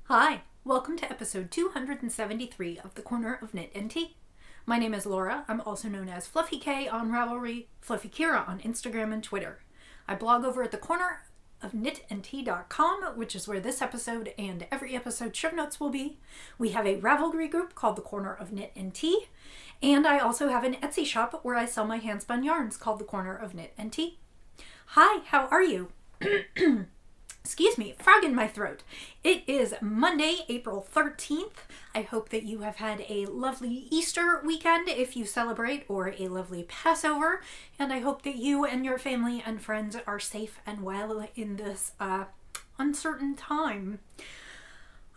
Hi, welcome to episode 273 of the Corner of Knit and Tea. My name is Laura. I'm also known as Fluffy K on Ravelry, Fluffy Kira on Instagram and Twitter. I blog over at the corner of knitandtea.com, which is where this episode and every episode show notes will be. We have a Ravelry group called the Corner of Knit and Tea, and I also have an Etsy shop where I sell my handspun yarns called the Corner of Knit and Tea. Hi, how are you? Excuse me, frog in my throat. It is Monday, April 13th. I hope that you have had a lovely Easter weekend if you celebrate, or a lovely Passover. And I hope that you and your family and friends are safe and well in this uncertain time.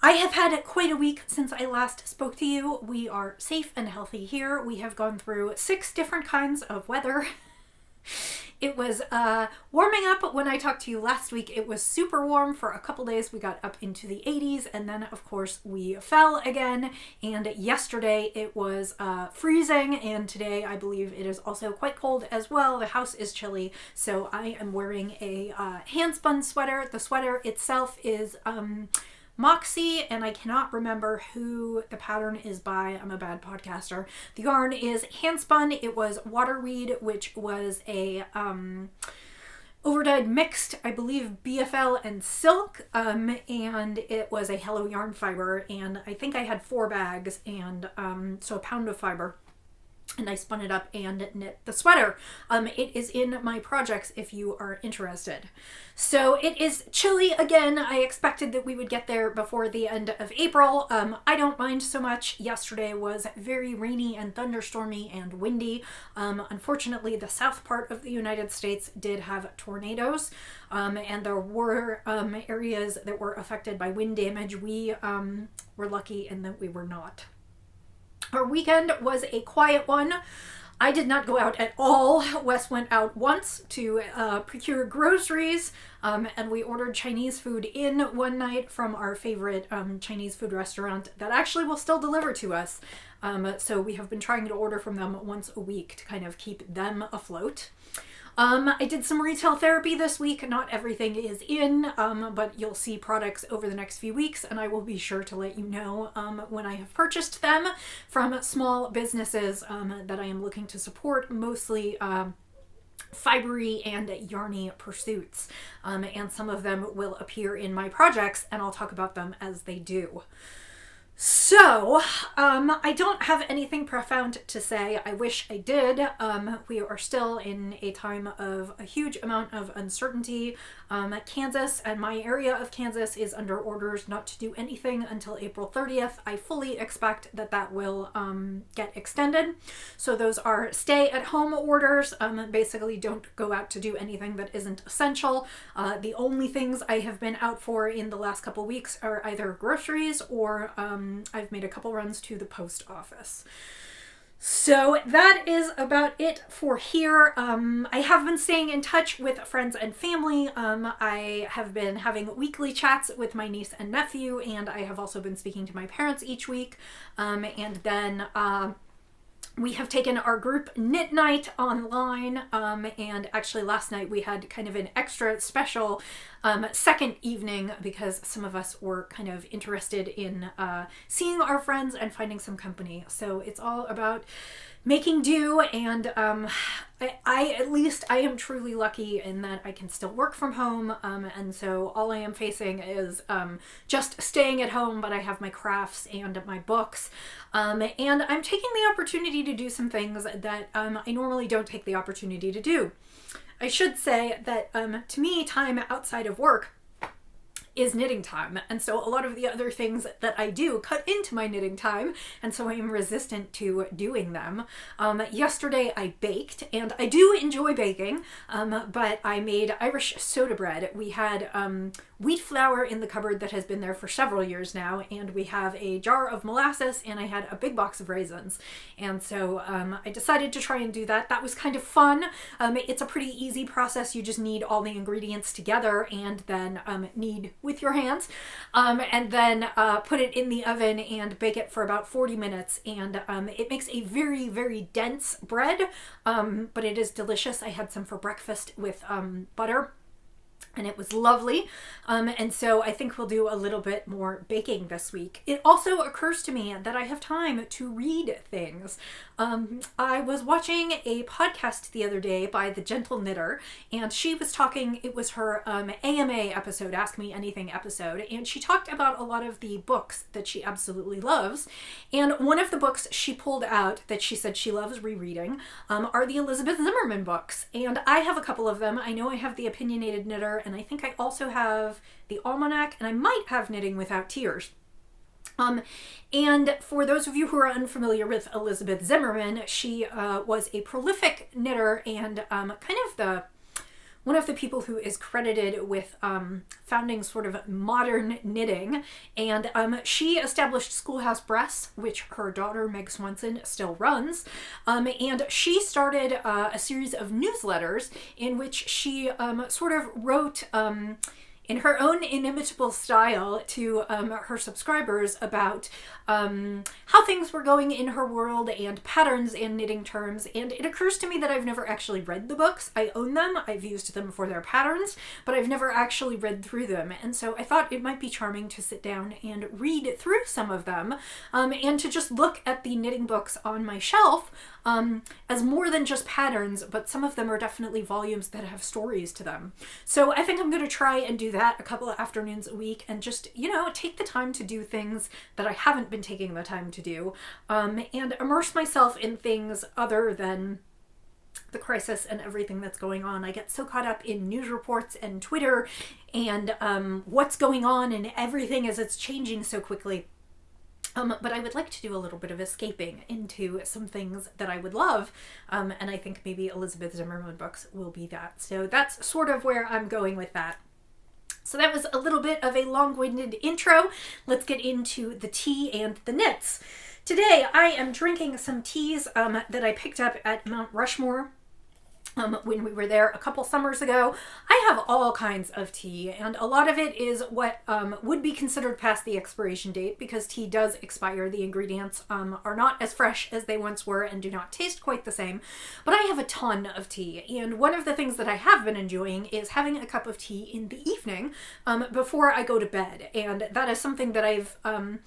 I have had quite a week since I last spoke to you. We are safe and healthy here. We have gone through 6 different kinds of weather. It was warming up when I talked to you last week. It was super warm for a couple days. We got up into the 80s, and then of course we fell again. And yesterday it was freezing, and today I believe it is also quite cold as well. The house is chilly, so I am wearing a handspun sweater. The sweater itself is Moxie, and I cannot remember who the pattern is by. I'm a bad podcaster. The yarn is handspun. It was waterweed, which was a overdyed mixed, I believe, BFL and silk, and it was a Hello yarn fiber, and I think I had 4 bags, and so a pound of fiber. And I spun it up and knit the sweater. It is in my projects if you are interested. So it is chilly again. I expected that we would get there before the end of April. I don't mind so much. Yesterday was very rainy and thunderstormy and windy. Unfortunately, the south part of the United States did have tornadoes, and there were areas that were affected by wind damage. We were lucky in that we were not. Our weekend was a quiet one. I did not go out at all. Wes went out once to procure groceries, and we ordered Chinese food in one night from our favorite Chinese food restaurant that actually will still deliver to us. So we have been trying to order from them once a week to kind of keep them afloat. I did some retail therapy this week. Not everything is in, but you'll see products over the next few weeks, and I will be sure to let you know when I have purchased them from small businesses that I am looking to support, mostly fibery and yarny pursuits. And some of them will appear in my projects, and I'll talk about them as they do. So, I don't have anything profound to say. I wish I did. We are still in a time of a huge amount of uncertainty. Kansas and my area of Kansas is under orders not to do anything until April 30th. I fully expect that that will get extended. So those are stay-at-home orders. Basically, don't go out to do anything that isn't essential. The only things I have been out for in the last couple weeks are either groceries or I've made a couple runs to the post office. So that is about it for here. I have been staying in touch with friends and family. I have been having weekly chats with my niece and nephew, and I have also been speaking to my parents each week. And then we have taken our group knit night online, and actually last night we had kind of an extra special second evening because some of us were kind of interested in seeing our friends and finding some company. So it's all about making do, and I am truly lucky in that I can still work from home, and so all I am facing is just staying at home, but I have my crafts and my books, and I'm taking the opportunity to do some things that I normally don't take the opportunity to do. I should say that to me, time outside of work is knitting time, and so a lot of the other things that I do cut into my knitting time, and so I am resistant to doing them. Yesterday I baked, and I do enjoy baking, but I made Irish soda bread. We had wheat flour in the cupboard that has been there for several years now, and we have a jar of molasses, and I had a big box of raisins, and so I decided to try and do that. That was kind of fun. It's a pretty easy process. You just need all the ingredients together, and then knead with your hands, and then put it in the oven and bake it for about 40 minutes, and it makes a very, very dense bread, but it is delicious. I had some for breakfast with butter, and it was lovely. And so I think we'll do a little bit more baking this week. It also occurs to me that I have time to read things. I was watching a podcast the other day by The Gentle Knitter, and she was talking, it was her AMA episode, Ask Me Anything episode, and she talked about a lot of the books that she absolutely loves. And one of the books she pulled out that she said she loves rereading are the Elizabeth Zimmerman books. And I have a couple of them. I know I have The Opinionated Knitter, and I think I also have The Almanac, and I might have Knitting Without Tears. And for those of you who are unfamiliar with Elizabeth Zimmerman, she was a prolific knitter and kind of one of the people who is credited with founding sort of modern knitting. And she established Schoolhouse Press, which her daughter Meg Swanson still runs. And she started a series of newsletters in which she sort of wrote in her own inimitable style to her subscribers about how things were going in her world and patterns and knitting terms. And it occurs to me that I've never actually read the books. I own them, I've used them for their patterns, but I've never actually read through them. And so I thought it might be charming to sit down and read through some of them and to just look at the knitting books on my shelf as more than just patterns, but some of them are definitely volumes that have stories to them. So I think I'm going to try and do that a couple of afternoons a week and just, you know, take the time to do things that I haven't been taking the time to do, and immerse myself in things other than the crisis and everything that's going on. I get so caught up in news reports and Twitter and what's going on and everything as it's changing so quickly. But I would like to do a little bit of escaping into some things that I would love, and I think maybe Elizabeth Zimmerman books will be that. So that's sort of where I'm going with that. So that was a little bit of a long-winded intro. Let's get into the tea and the knits. Today I am drinking some teas that I picked up at Mount Rushmore when we were there a couple summers ago. I have all kinds of tea, and a lot of it is what would be considered past the expiration date, because tea does expire. The ingredients are not as fresh as they once were and do not taste quite the same. But I have a ton of tea, and one of the things that I have been enjoying is having a cup of tea in the evening before I go to bed. And that is something that I've done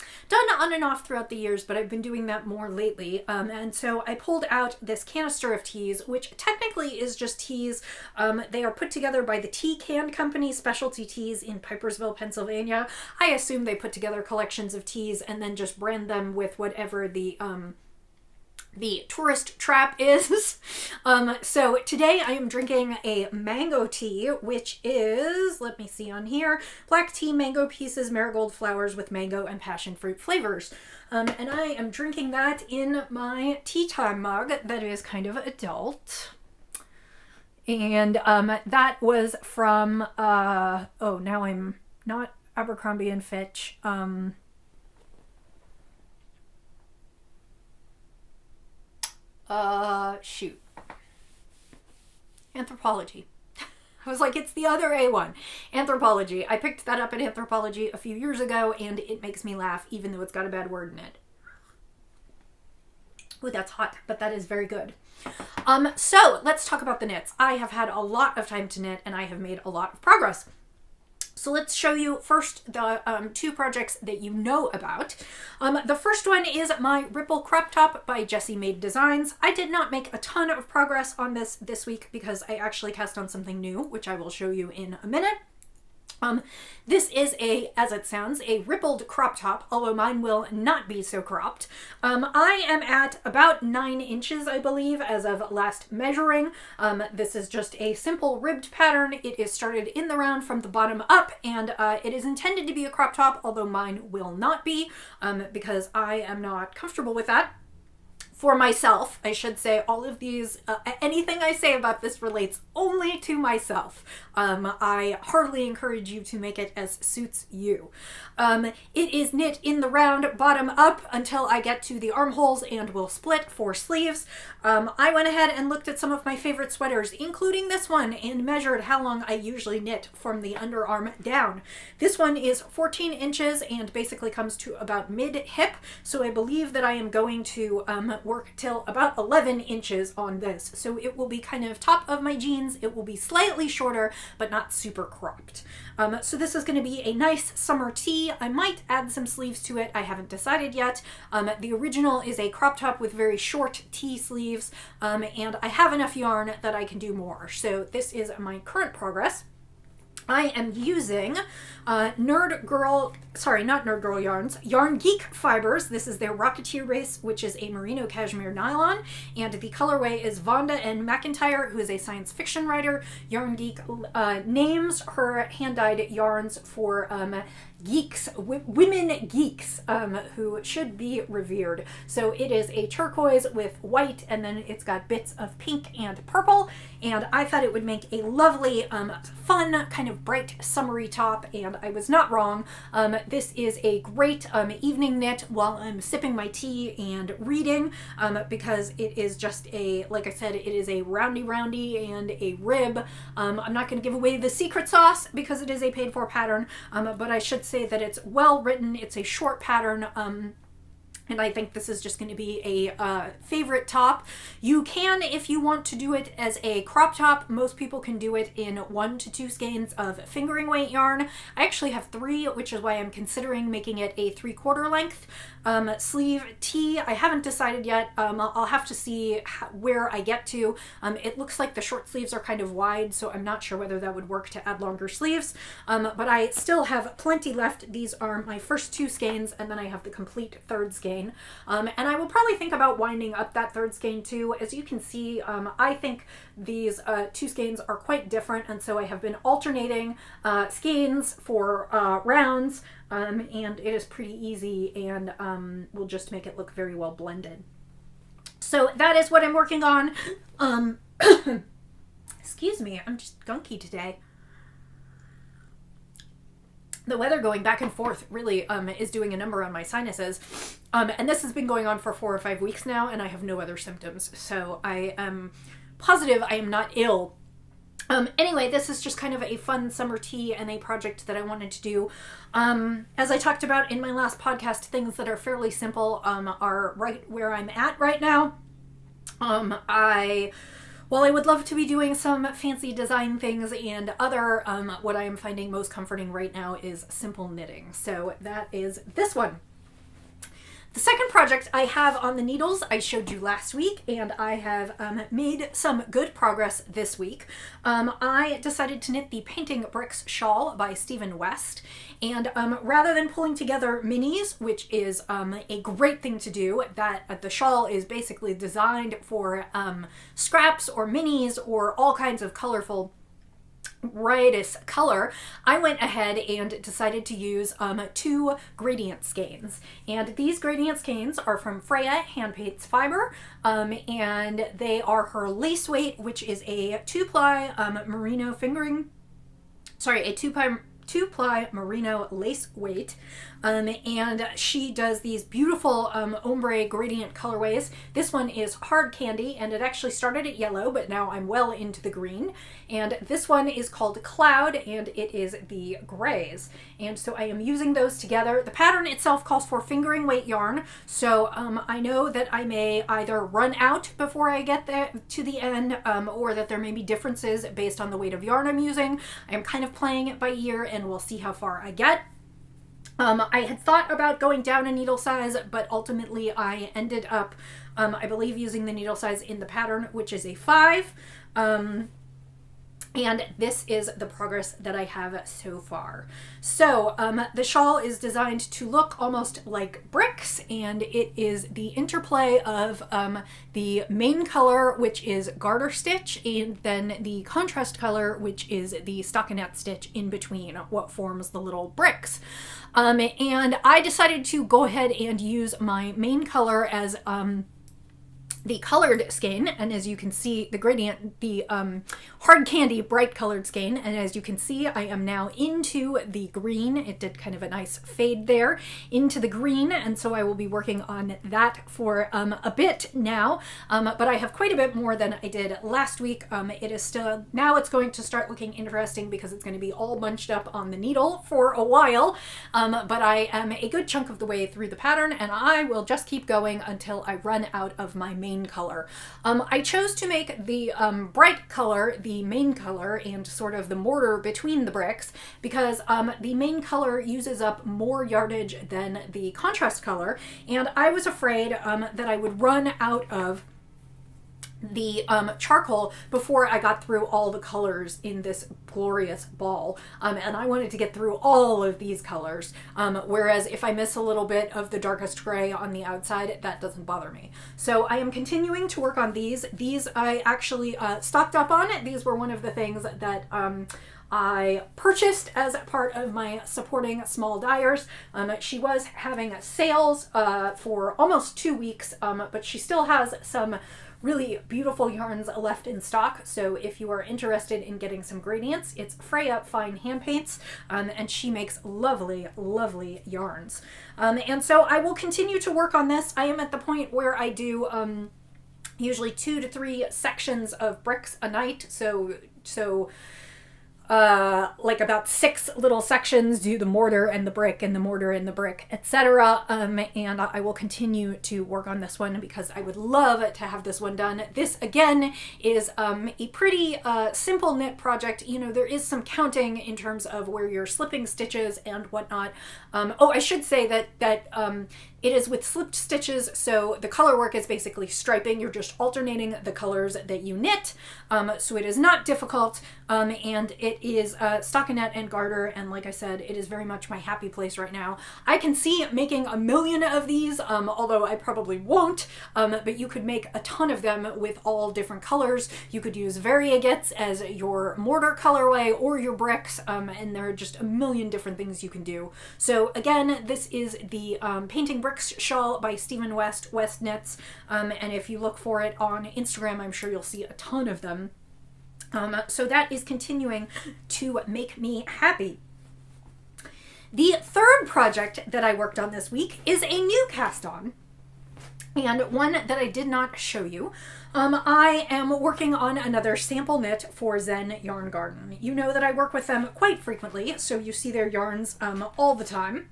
on and off throughout the years, but I've been doing that more lately. And so I pulled out this canister of teas, which technically is just teas. They are put together by the Tea Can Company, Specialty Teas in Pipersville, Pennsylvania. I assume they put together collections of teas and then just brand them with whatever the tourist trap is. So today I am drinking a mango tea, which is, let me see on here, black tea, mango pieces, marigold flowers with mango and passion fruit flavors. And I am drinking that in my tea time mug that is kind of adult. And that was from, oh, now I'm not Abercrombie and Fitch. Shoot. Anthropology. I was like, it's the other A one. Anthropology. I picked that up at Anthropology a few years ago, and it makes me laugh, even though it's got a bad word in it. Ooh, that's hot, but that is very good. So let's talk about the knits. I have had a lot of time to knit, and I have made a lot of progress. So let's show you first the two projects that you know about. The first one is my Ripple Crop Top by Jessie Made Designs. I did not make a ton of progress on this week because I actually cast on something new, which I will show you in a minute. This is as it sounds, a rippled crop top, although mine will not be so cropped. I am at about 9 inches, I believe, as of last measuring. This is just a simple ribbed pattern. It is started in the round from the bottom up, and it is intended to be a crop top, although mine will not be, because I am not comfortable with that. For myself, I should say, all of these, anything I say about this relates only to myself. I heartily encourage you to make it as suits you. It is knit in the round bottom up until I get to the armholes and will split for sleeves. I went ahead and looked at some of my favorite sweaters, including this one, and measured how long I usually knit from the underarm down. This one is 14 inches and basically comes to about mid-hip, so I believe that I am going to work till about 11 inches on this. So it will be kind of top of my jeans. It will be slightly shorter, but not super cropped. So this is going to be a nice summer tee. I might add some sleeves to it. I haven't decided yet. The original is a crop top with very short tee sleeves, and I have enough yarn that I can do more. So this is my current progress. I am using yarns, Yarn Geek fibers. This is their Rocketeer Race, which is a merino cashmere nylon, and the colorway is Vonda and McIntyre, who is a science fiction writer. Yarn Geek names her hand-dyed yarns for geeks, women geeks, who should be revered. So it is a turquoise with white, and then it's got bits of pink and purple, and I thought it would make a lovely, fun, kind of bright, summery top, and I was not wrong. This is a great evening knit while I'm sipping my tea and reading, because it is just a, like I said, it is a roundy and a rib. I'm not going to give away the secret sauce because it is a paid for pattern, but I should say that it's well written. It's a short pattern, and I think this is just going to be a favorite top. You can, if you want to do it as a crop top, most people can do it in 1 to 2 skeins of fingering weight yarn. I actually have 3, which is why I'm considering making it a 3/4 length sleeve tee. I haven't decided yet. I'll have to see where I get to. It looks like the short sleeves are kind of wide, so I'm not sure whether that would work to add longer sleeves, but I still have plenty left. These are my first 2 skeins, and then I have the complete 3rd skein. And I will probably think about winding up that 3rd skein too. As you can see, I think these 2 skeins are quite different, and so I have been alternating skeins for rounds, and it is pretty easy, and will just make it look very well blended. So that is what I'm working on. Excuse me, I'm just gunky today. The weather going back and forth really is doing a number on my sinuses, and this has been going on for 4 or 5 weeks now, and I have no other symptoms, so I am positive I am not ill. Anyway, this is just kind of a fun summer tee and a project that I wanted to do. As I talked about in my last podcast, things that are fairly simple are right where I'm at right now. While I would love to be doing some fancy design things and other, what I am finding most comforting right now is simple knitting. So that is this one. The second project I have on the needles I showed you last week, and I have made some good progress this week. I decided to knit the Painting Bricks shawl by Stephen West, and rather than pulling together minis, which is a great thing to do, that the shawl is basically designed for scraps or minis or all kinds of colorful riotous color, I went ahead and decided to use 2 gradient skeins. And these gradient skeins are from Freya Hand Paints Fiber, and they are her lace weight, which is a 2-ply merino a 2-ply merino lace weight, and she does these beautiful ombre gradient colorways. This one is hard candy, and it actually started at yellow, but now I'm well into the green. And this one is called Cloud, and it is the grays. And so I am using those together. The pattern itself calls for fingering weight yarn, so I know that I may either run out before I get there to the end, or that there may be differences based on the weight of yarn I'm using. I am kind of playing it by ear, and we'll see how far I get. I had thought about going down a needle size, but ultimately I ended up, I believe, using the needle size in the pattern, which is a 5. And this is the progress that I have so far. So the shawl is designed to look almost like bricks, and it is the interplay of the main color, which is garter stitch, and then the contrast color, which is the stockinette stitch in between, what forms the little bricks. And I decided to go ahead and use my main color as the colored skein, and as you can see, the gradient, the hard candy bright colored skein, and as you can see, I am now into the green. It did kind of a nice fade there into the green, and so I will be working on that for a bit now, but I have quite a bit more than I did last week. It is still, now it's going to start looking interesting because it's going to be all bunched up on the needle for a while, but I am a good chunk of the way through the pattern, and I will just keep going until I run out of my main color. I chose to make the bright color the main color and sort of the mortar between the bricks because the main color uses up more yardage than the contrast color, and I was afraid that I would run out of the charcoal before I got through all the colors in this glorious ball, and I wanted to get through all of these colors, whereas if I miss a little bit of the darkest gray on the outside, that doesn't bother me. So I am continuing to work on these. These I actually stocked up on. These were one of the things that I purchased as part of my supporting small dyers. She was having sales for almost 2 weeks, but she still has some really beautiful yarns left in stock, so if you are interested in getting some gradients, it's Freya Fine Hand Paints, and she makes lovely, lovely yarns. And so I will continue to work on this. I am at the point where I do usually 2 to 3 sections of bricks a night, so like about 6 little sections, do the mortar and the brick and the mortar and the brick, etc. And I will continue to work on this one because I would love to have this one done. This again is a pretty simple knit project. You know, there is some counting in terms of where you're slipping stitches and whatnot. Oh, I should say that it is with slipped stitches, so the color work is basically striping. You're just alternating the colors that you knit, so it is not difficult, and it is stockinette and garter, and like I said, it is very much my happy place right now. I can see making a million of these, although I probably won't, but you could make a ton of them with all different colors. You could use variegates as your mortar colorway or your bricks, and there are just a million different things you can do. So again, this is the Painting Bricks shawl by Stephen West, West Knits, and if you look for it on Instagram, I'm sure you'll see a ton of them. So that is continuing to make me happy. The third project that I worked on this week is a new cast on, and one that I did not show you. I am working on another sample knit for Zen Yarn Garden. You know that I work with them quite frequently, so you see their yarns all the time.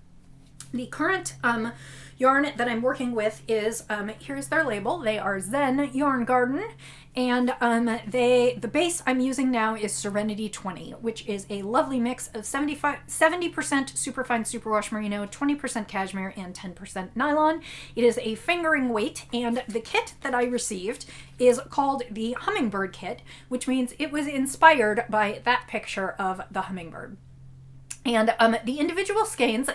The current yarn that I'm working with is, here's their label, they are Zen Yarn Garden, and the base I'm using now is Serenity 20, which is a lovely mix of 70% superfine superwash merino, 20% cashmere, and 10% nylon. It is a fingering weight, and the kit that I received is called the Hummingbird Kit, which means it was inspired by that picture of the hummingbird. And the individual skeins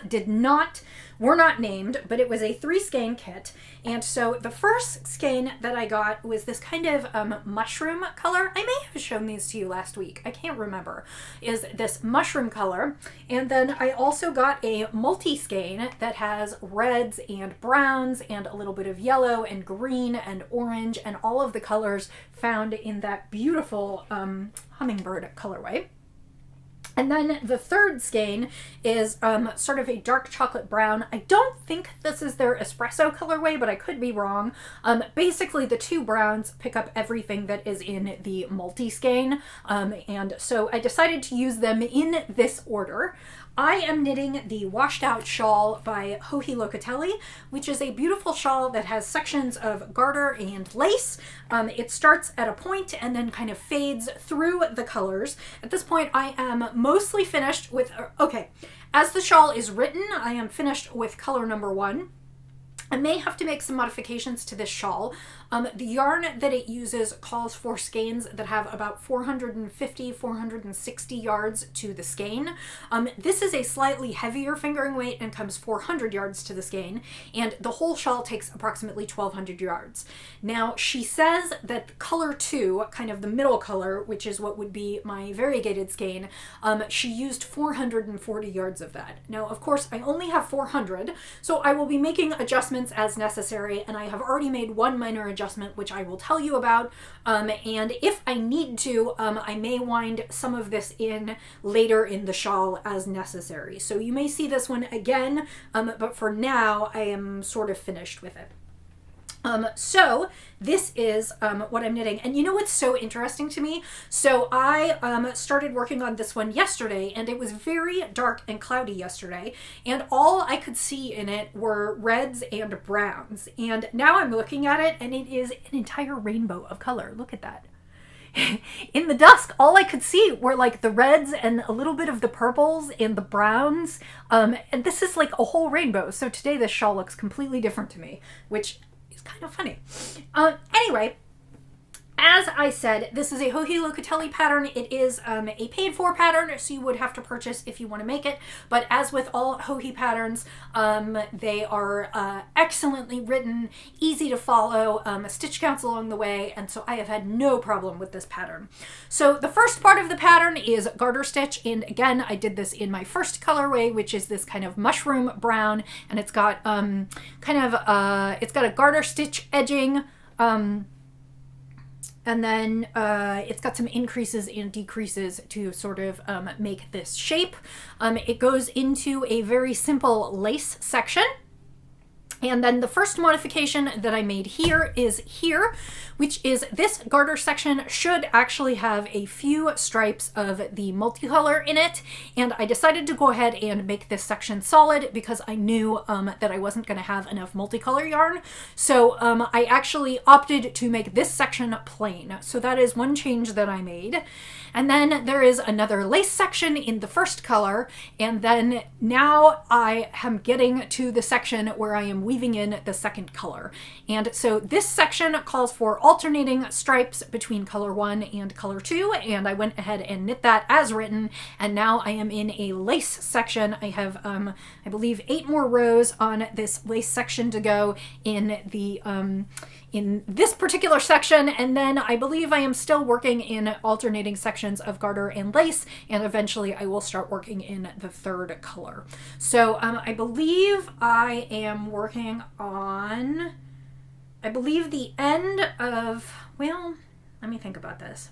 were not named, but it was a 3 skein kit. And so the first skein that I got was this kind of mushroom color. I may have shown these to you last week. I can't remember. Is this mushroom color. And then I also got a multi-skein that has reds and browns and a little bit of yellow and green and orange and all of the colors found in that beautiful hummingbird colorway. And then the third skein is sort of a dark chocolate brown. I don't think this is their espresso colorway, but I could be wrong. Basically, the 2 browns pick up everything that is in the multi-skein, and so I decided to use them in this order. I am knitting the Washed Out Shawl by Joji Locatelli, which is a beautiful shawl that has sections of garter and lace. It starts at a point and then kind of fades through the colors. At this point, I am mostly finished with, okay, as the shawl is written, I am finished with color number 1. I may have to make some modifications to this shawl. The yarn that it uses calls for skeins that have about 450, 460 yards to the skein. This is a slightly heavier fingering weight and comes 400 yards to the skein, and the whole shawl takes approximately 1,200 yards. Now, she says that color 2, kind of the middle color, which is what would be my variegated skein, she used 440 yards of that. Now, of course, I only have 400, so I will be making adjustments as necessary, and I have already made one minor adjustment adjustment, which I will tell you about. And if I need to, I may wind some of this in later in the shawl as necessary. So you may see this one again, but for now I am sort of finished with it. So this is what I'm knitting. And you know what's so interesting to me? So I started working on this one yesterday, and it was very dark and cloudy yesterday, and all I could see in it were reds and browns. And now I'm looking at it, and it is an entire rainbow of color. Look at that. In the dusk, all I could see were like the reds and a little bit of the purples and the browns. And this is like a whole rainbow. So today this shawl looks completely different to me, which kind of funny. Anyway, as I said, this is a Joji Locatelli pattern. It is a paid for pattern, so you would have to purchase if you want to make it. But as with all Joji patterns, they are excellently written, easy to follow, stitch counts along the way, and so I have had no problem with this pattern. So the first part of the pattern is garter stitch, and again, I did this in my first colorway, which is this kind of mushroom brown, and it's got it's got a garter stitch edging, and then it's got some increases and decreases to sort of make this shape. It goes into a very simple lace section. And then the first modification that I made here is here, which is this garter section should actually have a few stripes of the multicolor in it. And I decided to go ahead and make this section solid because I knew that I wasn't going to have enough multicolor yarn. So I actually opted to make this section plain. So that is one change that I made. And then there is another lace section in the first color. And then now I am getting to the section where I am weaving in the second color. And so this section calls for alternating stripes between color 1 and color 2. And I went ahead and knit that as written. And now I am in a lace section. I have, I believe, 8 more rows on this lace section to go in the, in this particular section, and then I believe I am still working in alternating sections of garter and lace, and eventually I will start working in the third color. So I believe I am working on, I believe the end of, well, let me think about this.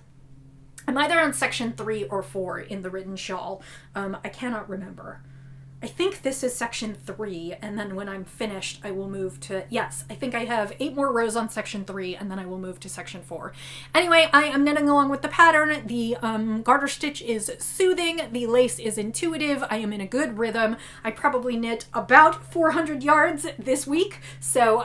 I'm either on section 3 or 4 in the written shawl. I cannot remember. I think this is section 3, and then when I'm finished, I will move to, yes, I think I have 8 more rows on section 3, and then I will move to section 4. Anyway, I am knitting along with the pattern. The garter stitch is soothing. The lace is intuitive. I am in a good rhythm. I probably knit about 400 yards this week, so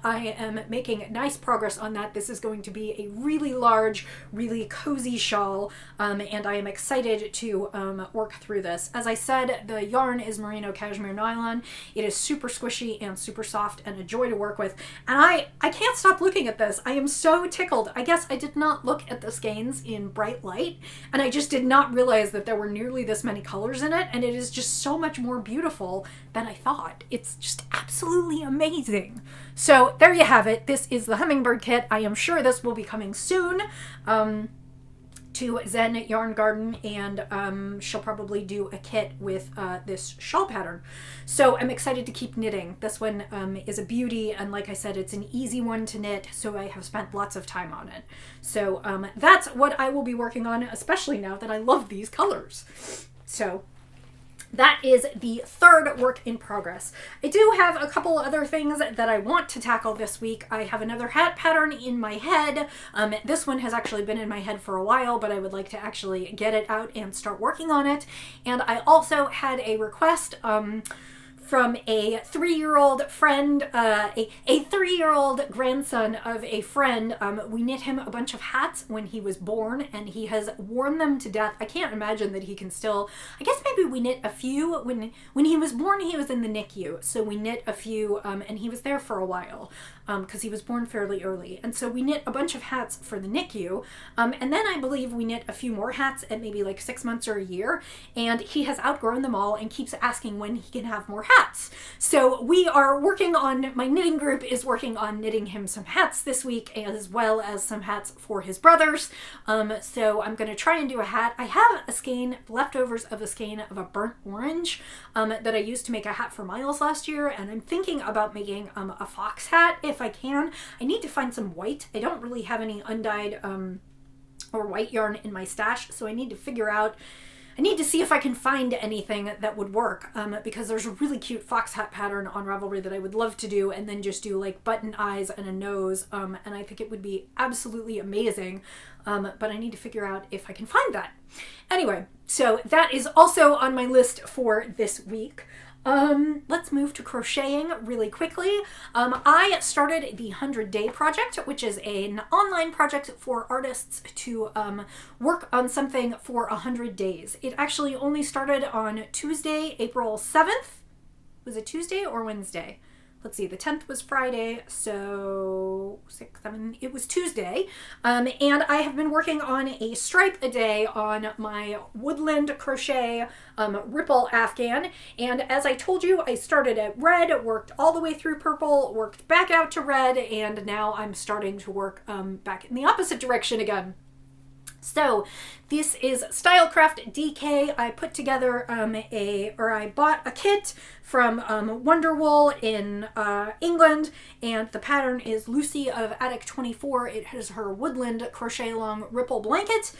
I am making nice progress on that. This is going to be a really large, really cozy shawl, and I am excited to work through this. As I said, the yarn is merino cashmere nylon. It is super squishy and super soft and a joy to work with. And I can't stop looking at this. I am so tickled. I guess I did not look at the skeins in bright light, and I just did not realize that there were nearly this many colors in it, and it is just so much more beautiful than I thought. It's just absolutely amazing. So there you have it. This is the hummingbird kit. I am sure this will be coming soon. To Zen Yarn Garden, and she'll probably do a kit with this shawl pattern. So I'm excited to keep knitting. This one is a beauty, and like I said, it's an easy one to knit, so I have spent lots of time on it. So that's what I will be working on, especially now that I love these colors. So that is the third work in progress. I do have a couple other things that I want to tackle this week. I have another hat pattern in my head. This one has actually been in my head for a while, but I would like to actually get it out and start working on it. And I also had a request from a 3-year-old friend, a 3-year-old grandson of a friend. We knit him a bunch of hats when he was born, and he has worn them to death. I can't imagine that he can still, I guess maybe we knit a few. When he was born, he was in the NICU, so we knit a few, and he was there for a while, because he was born fairly early. And so we knit a bunch of hats for the NICU, and then I believe we knit a few more hats at maybe like 6 months or a year, and he has outgrown them all and keeps asking when he can have more hats. hats. So we are working on, my knitting group is working on knitting him some hats this week, as well as some hats for his brothers. So I'm going to try and do a hat. I have a skein, leftovers of a skein of a burnt orange that I used to make a hat for Miles last year, and I'm thinking about making a fox hat if I can. I need to find some white. I don't really have any undyed or white yarn in my stash, so I need to figure out, I need to see if I can find anything that would work, because there's a really cute fox hat pattern on Ravelry that I would love to do, and then just do like button eyes and a nose, and I think it would be absolutely amazing, but I need to figure out if I can find that. Anyway, so that is also on my list for this week. Let's move to crocheting really quickly. I started the 100-Day Project, which is an online project for artists to work on something for 100 days. It actually only started on Tuesday, April 7th. Was it Tuesday or Wednesday? Let's see, the 10th was Friday, so 6, 7, it was Tuesday. And I have been working on a stripe a day on my woodland crochet ripple afghan. And as I told you, I started at red, worked all the way through purple, worked back out to red, and now I'm starting to work back in the opposite direction again. So this is Stylecraft DK. I put together I bought a kit from Wonderwool in England, and the pattern is Lucy of Attic 24. It is her woodland crochet along ripple blanket.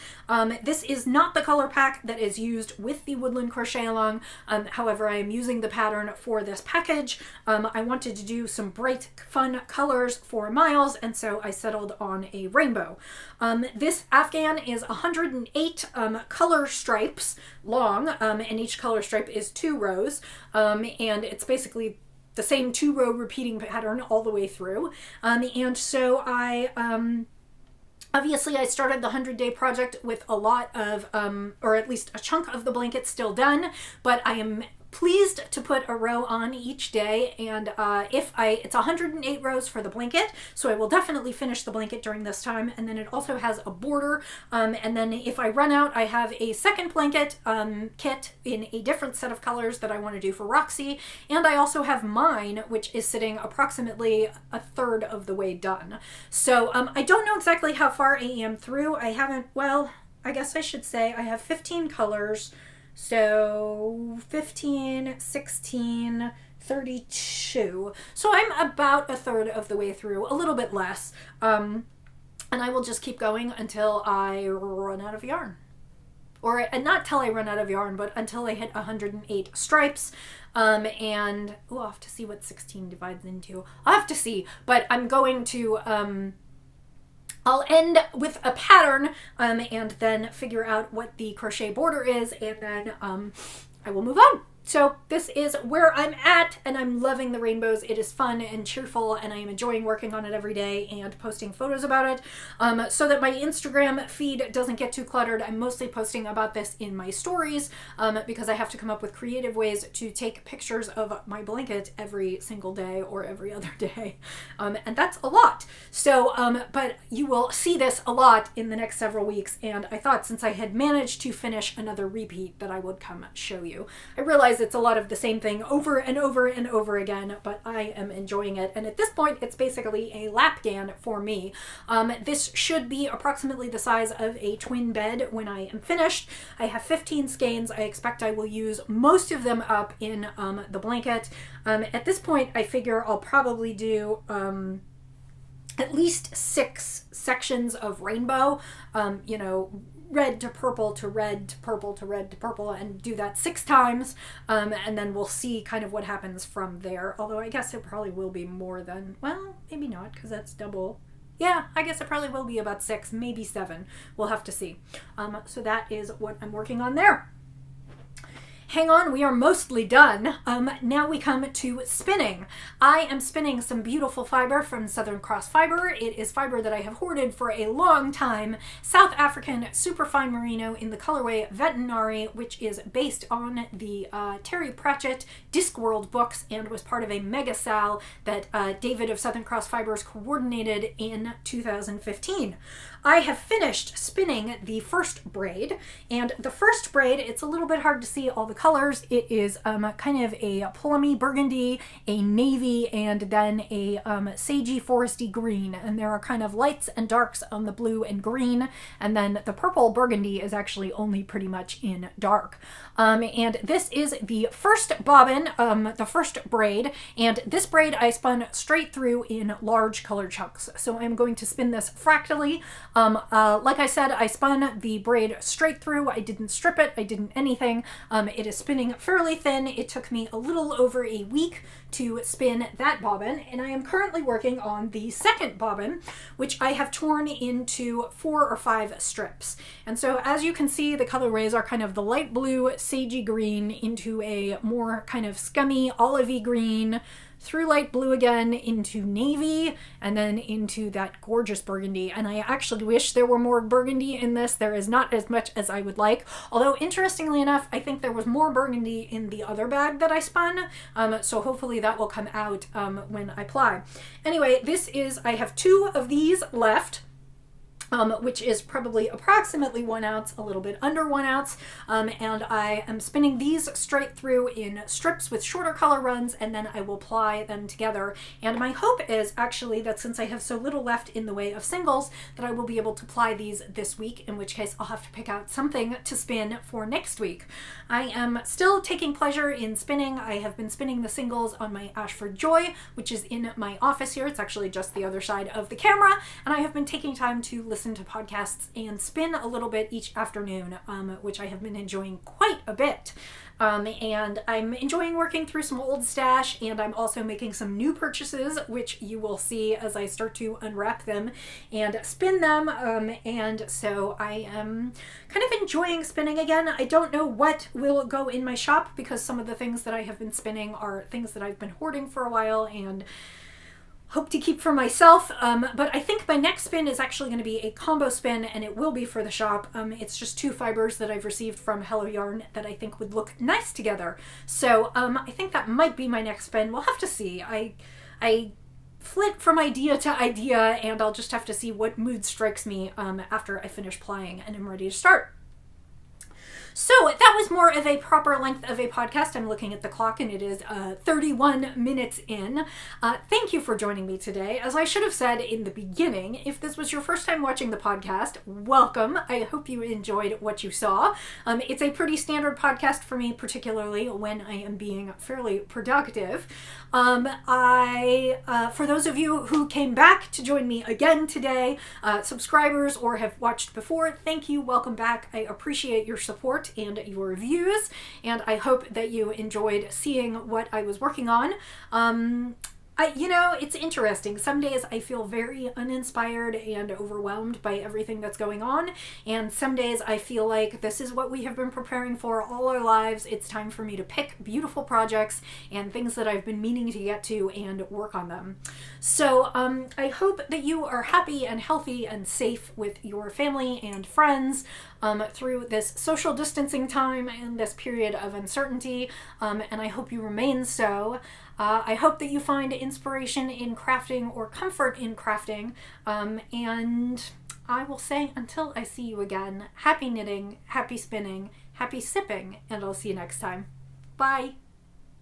This is not the color pack that is used with the woodland crochet along. However, I am using the pattern for this package. I wanted to do some bright, fun colors for Miles, and so I settled on a rainbow. This afghan is 108 color stripes long, and each color stripe is 2 rows, and it's basically the same 2-row repeating pattern all the way through. And so I obviously, I started the 100-Day Project with a lot of, or at least a chunk of the blanket still done, but I am pleased to put a row on each day, and it's 108 rows for the blanket, so I will definitely finish the blanket during this time. And then it also has a border, and then if I run out, I have a second blanket kit in a different set of colors that I want to do for Roxy, and I also have mine, which is sitting approximately a third of the way done. So I don't know exactly how far I am through. I haven't, well, I guess I should say I have 15 colors. So 15, 16, 32. So I'm about a third of the way through, a little bit less. And I will just keep going until I run out of yarn. Or not till I run out of yarn, but until I hit 108 stripes. And I'll have to see what 16 divides into. I'll have to see, but I'm going to I'll end with a pattern and then figure out what the crochet border is, and then I will move on. So this is where I'm at, and I'm loving the rainbows. It is fun and cheerful, and I am enjoying working on it every day and posting photos about it. So that my Instagram feed doesn't get too cluttered, I'm mostly posting about this in my stories because I have to come up with creative ways to take pictures of my blanket every single day or every other day. And that's a lot. So, but you will see this a lot in the next several weeks, and I thought since I had managed to finish another repeat that I would come show you. I realize it's a lot of the same thing over and over and over again, but I am enjoying it. And at this point, it's basically a lapgan for me. This should be approximately the size of a twin bed when I am finished. I have 15 skeins. I expect I will use most of them up in the blanket. At this point, I figure I'll probably do at least 6 sections of rainbow, you know, red to purple to red to purple to red to purple, and do that 6 times, and then we'll see kind of what happens from there. Although I guess it probably will be more than, well, maybe not, because that's double. Yeah, I guess it probably will be about 6, maybe 7. We'll have to see. So that is what I'm working on there. Hang on, we are mostly done. Now we come to spinning. I am spinning some beautiful fiber from Southern Cross Fiber. It is fiber that I have hoarded for a long time. South African superfine merino in the colorway Veterinary, which is based on the Terry Pratchett Discworld books and was part of a mega sal that David of Southern Cross Fibers coordinated in 2015. I have finished spinning the first braid, and the first braid, it's a little bit hard to see all the colors. It is kind of a plummy burgundy, a navy, and then a sagey foresty green, and there are kind of lights and darks on the blue and green, and then the purple burgundy is actually only pretty much in dark. And this is the first bobbin, the first braid, and this braid I spun straight through in large color chunks. So I'm going to spin this fractally. Like I said, I spun the braid straight through. I didn't strip it. I didn't anything. It is spinning fairly thin. It took me a little over a week to spin that bobbin, and I am currently working on the second bobbin, which I have torn into 4 or 5 strips. And so as you can see, the colorways are kind of the light blue, sagey green into a more kind of scummy olivey green, through light blue again into navy, and then into that gorgeous burgundy. And I actually wish there were more burgundy in this. There is not as much as I would like. Although, interestingly enough, I think there was more burgundy in the other bag that I spun. So hopefully that will come out when I ply. Anyway, I have 2 of these left. Which is probably approximately 1 ounce, a little bit under 1 ounce. And I am spinning these straight through in strips with shorter color runs, and then I will ply them together. And my hope is actually that since I have so little left in the way of singles, that I will be able to ply these this week, in which case I'll have to pick out something to spin for next week. I am still taking pleasure in spinning. I have been spinning the singles on my Ashford Joy, which is in my office here. It's actually just the other side of the camera, and I have been taking time to listen to podcasts and spin a little bit each afternoon, which I have been enjoying quite a bit. And I'm enjoying working through some old stash, and I'm also making some new purchases, which you will see as I start to unwrap them and spin them. And so I am kind of enjoying spinning again. I don't know what will go in my shop, because some of the things that I have been spinning are things that I've been hoarding for a while and hope to keep for myself, but I think my next spin is actually going to be a combo spin, and it will be for the shop. It's just 2 fibers that I've received from Hello Yarn that I think would look nice together. So I think that might be my next spin. We'll have to see. I flit from idea to idea, and I'll just have to see what mood strikes me after I finish plying and I'm ready to start. So that was more of a proper length of a podcast. I'm looking at the clock and it is 31 minutes in. Thank you for joining me today. As I should have said in the beginning, if this was your first time watching the podcast, welcome. I hope you enjoyed what you saw. It's a pretty standard podcast for me, particularly when I am being fairly productive. For those of you who came back to join me again today, subscribers or have watched before, thank you. Welcome back. I appreciate your support and your reviews, and I hope that you enjoyed seeing what I was working on. It's interesting. Some days I feel very uninspired and overwhelmed by everything that's going on, and some days I feel like this is what we have been preparing for all our lives. It's time for me to pick beautiful projects and things that I've been meaning to get to and work on them. So I hope that you are happy and healthy and safe with your family and friends through this social distancing time and this period of uncertainty, and I hope you remain so. I hope that you find inspiration in crafting or comfort in crafting, and I will say until I see you again, happy knitting, happy spinning, happy sipping, and I'll see you next time. Bye!